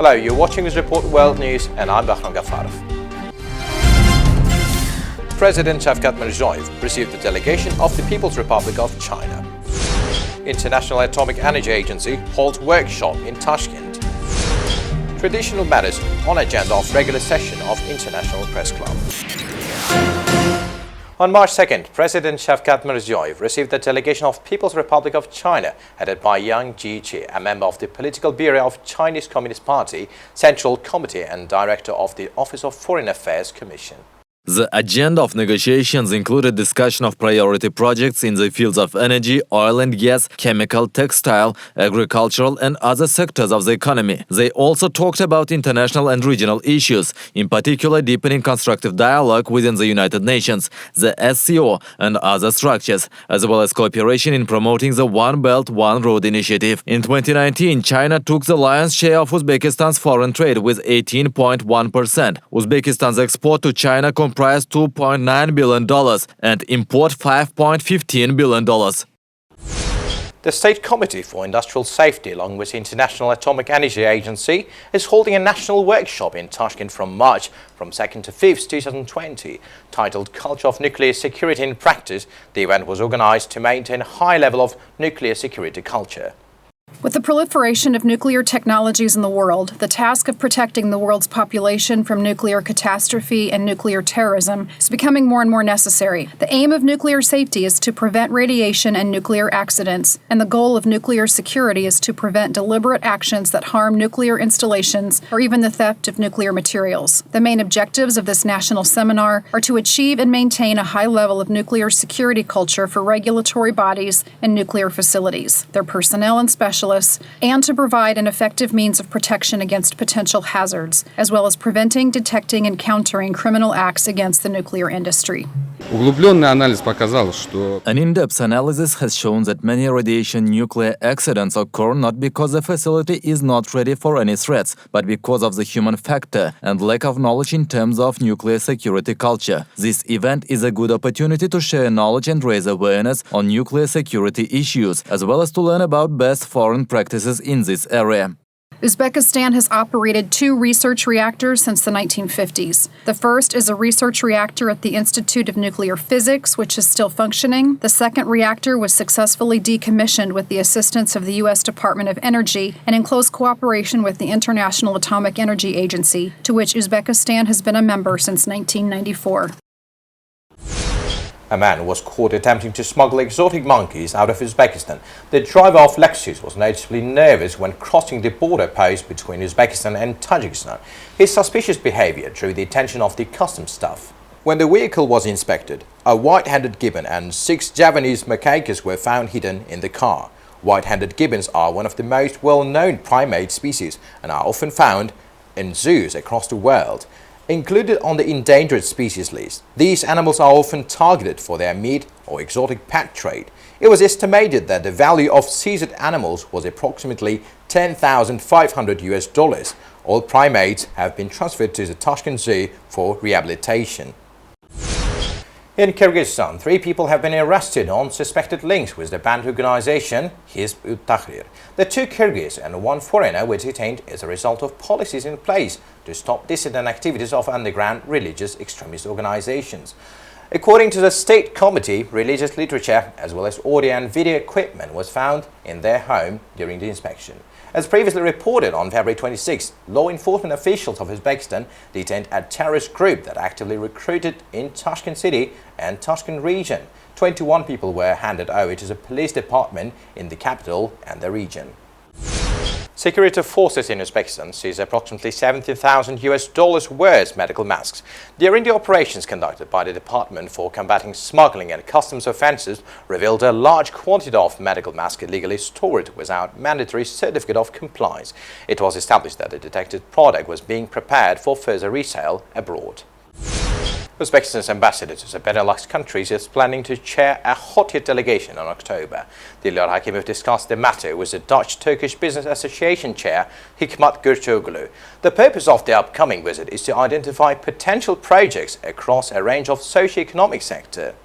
Hello, you're watching Uzreport World News and I'm Bahram Gaffarov. President Shavkat Mirziyoyev received the delegation of the People's Republic of China. International Atomic Energy Agency holds workshop in Tashkent. Traditional matters on agenda of regular session of International Press Club. On March 2nd, President Shavkat Mirziyoyev received the delegation of People's Republic of China, headed by Yang Jiechi, a member of the Political Bureau of Chinese Communist Party, Central Committee and Director of the Office of Foreign Affairs Commission. The agenda of negotiations included discussion of priority projects in the fields of energy, oil and gas, chemical, textile, agricultural and other sectors of the economy. They also talked about international and regional issues, in particular deepening constructive dialogue within the United Nations, the SCO and other structures, as well as cooperation in promoting the One Belt, One Road initiative. In 2019, China took the lion's share of Uzbekistan's foreign trade with 18.1%. Uzbekistan's export to China comprised $2.9 billion and import $5.15 billion. The State Committee for Industrial Safety, along with the International Atomic Energy Agency, is holding a national workshop in Tashkent from March 2nd to 5th, 2020. Titled Culture of Nuclear Security in Practice, the event was organized to maintain a high level of nuclear security culture. With the proliferation of nuclear technologies in the world, the task of protecting the world's population from nuclear catastrophe and nuclear terrorism is becoming more and more necessary. The aim of nuclear safety is to prevent radiation and nuclear accidents, and the goal of nuclear security is to prevent deliberate actions that harm nuclear installations or even the theft of nuclear materials. The main objectives of this national seminar are to achieve and maintain a high level of nuclear security culture for regulatory bodies and nuclear facilities, their personnel and specialists, and to provide an effective means of protection against potential hazards, as well as preventing, detecting, and countering criminal acts against the nuclear industry. An in-depth analysis has shown that many radiation nuclear accidents occur not because the facility is not ready for any threats, but because of the human factor and lack of knowledge in terms of nuclear security culture. This event is a good opportunity to share knowledge and raise awareness on nuclear security issues, as well as to learn about best foreign practices in this area. Uzbekistan has operated 2 research reactors since the 1950s. The first is a research reactor at the Institute of Nuclear Physics, which is still functioning. The second reactor was successfully decommissioned with the assistance of the U.S. Department of Energy and in close cooperation with the International Atomic Energy Agency, to which Uzbekistan has been a member since 1994. A man was caught attempting to smuggle exotic monkeys out of Uzbekistan. The driver of Lexus was noticeably nervous when crossing the border post between Uzbekistan and Tajikistan. His suspicious behavior drew the attention of the customs staff. When the vehicle was inspected, a white-handed gibbon and 6 Javanese macacos were found hidden in the car. White-handed gibbons are one of the most well-known primate species and are often found in zoos across the world. Included on the endangered species list, these animals are often targeted for their meat or exotic pet trade. It was estimated that the value of seized animals was approximately $10,500. All primates have been transferred to the Tashkent Zoo for rehabilitation. In Kyrgyzstan, 3 people have been arrested on suspected links with the banned organization Hizb ut-Tahrir. The 2 Kyrgyz and 1 foreigner were detained as a result of policies in place to stop dissident activities of underground religious extremist organizations. According to the State Committee, religious literature as well as audio and video equipment was found in their home during the inspection. As previously reported on February 26, law enforcement officials of Uzbekistan detained a terrorist group that actively recruited in Tashkent city and Tashkent region. 21 people were handed over to the police department in the capital and the region. Security forces in Uzbekistan seized approximately $70,000 worth medical masks. During the operations conducted by the Department for Combating Smuggling and Customs Offences revealed a large quantity of medical masks illegally stored without mandatory certificate of compliance. It was established that the detected product was being prepared for further resale abroad. Uzbekistan's ambassador to the Benelux countries is planning to chair a hot-hit delegation in October. Dilyar Hakimov discussed the matter with the Dutch-Turkish Business Association chair Hikmat Gürçoglu. The purpose of the upcoming visit is to identify potential projects across a range of socio-economic sectors.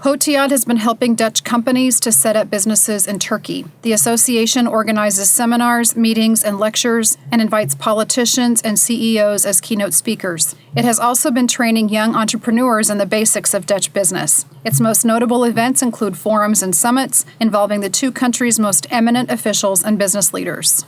HOTIAD has been helping Dutch companies to set up businesses in Turkey. The association organizes seminars, meetings, and lectures and invites politicians and CEOs as keynote speakers. It has also been training young entrepreneurs in the basics of Dutch business. Its most notable events include forums and summits involving the two countries' most eminent officials and business leaders.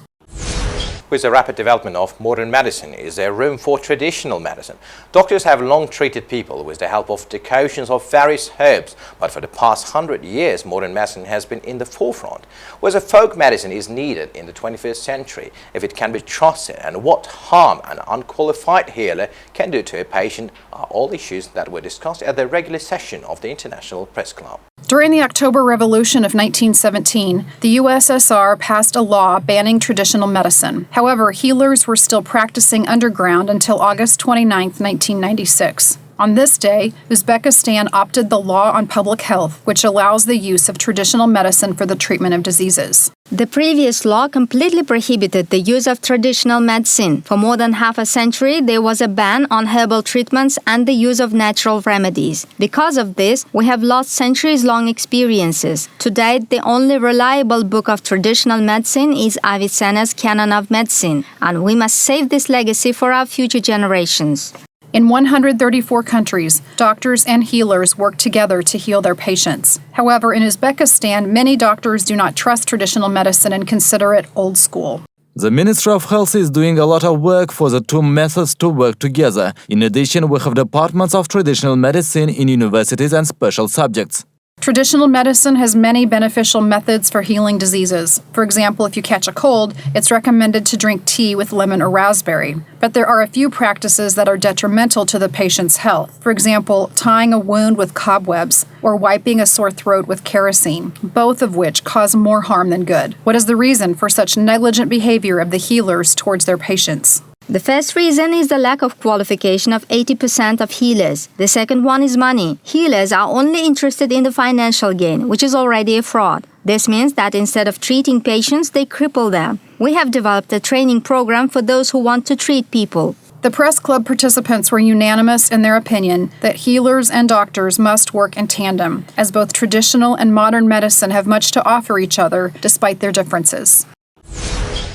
With the rapid development of modern medicine, is there room for traditional medicine? Doctors have long treated people with the help of decoctions of various herbs, but for the past 100 years, modern medicine has been in the forefront. Whether folk medicine is needed in the 21st century, if it can be trusted, and what harm an unqualified healer can do to a patient are all issues that were discussed at the regular session of the International Press Club. During the October Revolution of 1917, the USSR passed a law banning traditional medicine. However, healers were still practicing underground until August 29, 1996. On this day, Uzbekistan opted the law on public health, which allows the use of traditional medicine for the treatment of diseases. The previous law completely prohibited the use of traditional medicine. For more than half a century, there was a ban on herbal treatments and the use of natural remedies. Because of this, we have lost centuries-long experiences. To date, the only reliable book of traditional medicine is Avicenna's Canon of Medicine, and we must save this legacy for our future generations. In 134 countries, doctors and healers work together to heal their patients. However, in Uzbekistan, many doctors do not trust traditional medicine and consider it old school. The Ministry of Health is doing a lot of work for the two methods to work together. In addition, we have departments of traditional medicine in universities and special subjects. Traditional medicine has many beneficial methods for healing diseases. For example, if you catch a cold, it's recommended to drink tea with lemon or raspberry. But there are a few practices that are detrimental to the patient's health. For example, tying a wound with cobwebs or wiping a sore throat with kerosene, both of which cause more harm than good. What is the reason for such negligent behavior of the healers towards their patients? The first reason is the lack of qualification of 80% of healers. The second one is money. Healers are only interested in the financial gain, which is already a fraud. This means that instead of treating patients, they cripple them. We have developed a training program for those who want to treat people. The press club participants were unanimous in their opinion that healers and doctors must work in tandem, as both traditional and modern medicine have much to offer each other despite their differences.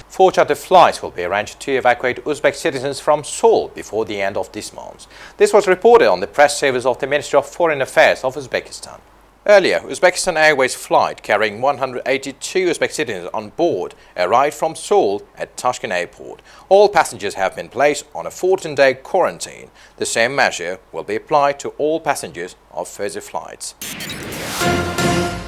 4 charter flights will be arranged to evacuate Uzbek citizens from Seoul before the end of this month. This was reported on the press service of the Ministry of Foreign Affairs of Uzbekistan. Earlier, Uzbekistan Airways flight carrying 182 Uzbek citizens on board arrived from Seoul at Tashkent airport. All passengers have been placed on a 14-day quarantine. The same measure will be applied to all passengers of further flights.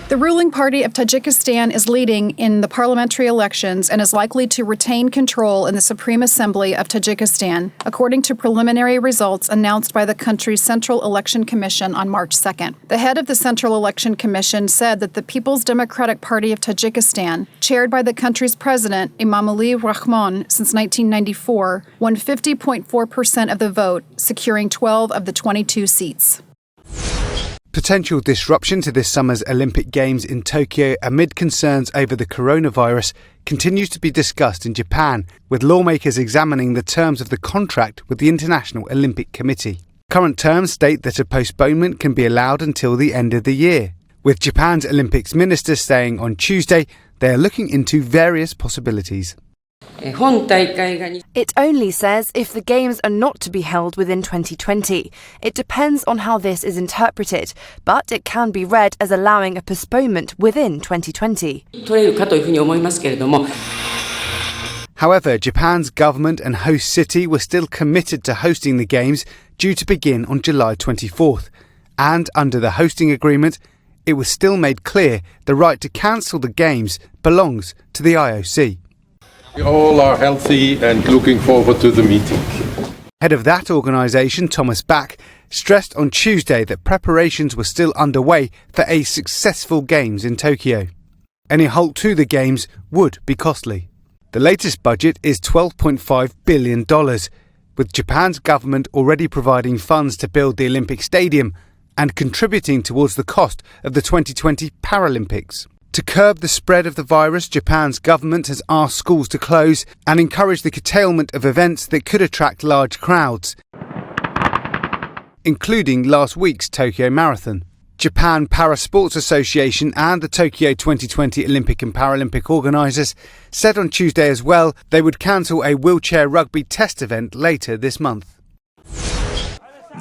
The ruling party of Tajikistan is leading in the parliamentary elections and is likely to retain control in the Supreme Assembly of Tajikistan, according to preliminary results announced by the country's Central Election Commission on March 2nd. The head of the Central Election Commission said that the People's Democratic Party of Tajikistan, chaired by the country's president, Emomali Rahmon, since 1994, won 50.4% of the vote, securing 12 of the 22 seats. Potential disruption to this summer's Olympic Games in Tokyo amid concerns over the coronavirus continues to be discussed in Japan, with lawmakers examining the terms of the contract with the International Olympic Committee. Current terms state that a postponement can be allowed until the end of the year, with Japan's Olympics minister saying on Tuesday they are looking into various possibilities. It only says if the Games are not to be held within 2020. It depends on how this is interpreted, but it can be read as allowing a postponement within 2020. However, Japan's government and host city were still committed to hosting the Games, due to begin on July 24th. And under the hosting agreement, it was still made clear the right to cancel the Games belongs to the IOC. We all are healthy and looking forward to the meeting. Head of that organisation, Thomas Bach, stressed on Tuesday that preparations were still underway for a successful Games in Tokyo. Any halt to the Games would be costly. The latest budget is $12.5 billion, with Japan's government already providing funds to build the Olympic Stadium and contributing towards the cost of the 2020 Paralympics. To curb the spread of the virus, Japan's government has asked schools to close and encourage the curtailment of events that could attract large crowds, including last week's Tokyo Marathon. Japan Para Sports Association and the Tokyo 2020 Olympic and Paralympic organisers said on Tuesday as well they would cancel a wheelchair rugby test event later this month.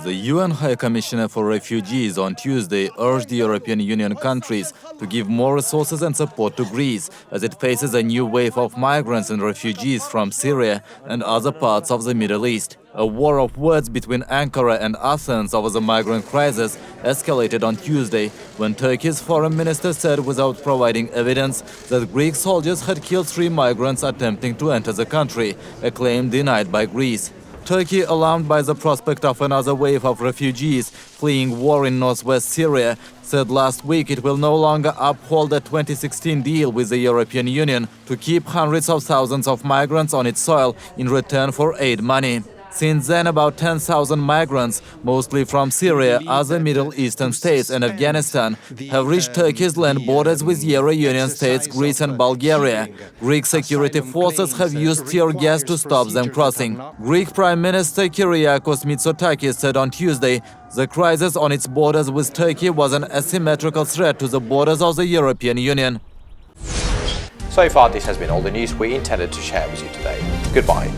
The UN High Commissioner for Refugees on Tuesday urged the European Union countries to give more resources and support to Greece as it faces a new wave of migrants and refugees from Syria and other parts of the Middle East. A war of words between Ankara and Athens over the migrant crisis escalated on Tuesday when Turkey's foreign minister said without providing evidence that Greek soldiers had killed 3 migrants attempting to enter the country, a claim denied by Greece. Turkey, alarmed by the prospect of another wave of refugees fleeing war in northwest Syria, said last week it will no longer uphold a 2016 deal with the European Union to keep hundreds of thousands of migrants on its soil in return for aid money. Since then, about 10,000 migrants, mostly from Syria, other Middle Eastern states and Afghanistan, have reached Turkey's land borders with Euro Union states Greece and Bulgaria. Greek security forces have used tear gas to stop them crossing. Greek Prime Minister Kyriakos Mitsotakis said on Tuesday the crisis on its borders with Turkey was an asymmetrical threat to the borders of the European Union. So far, this has been all the news we intended to share with you today. Goodbye.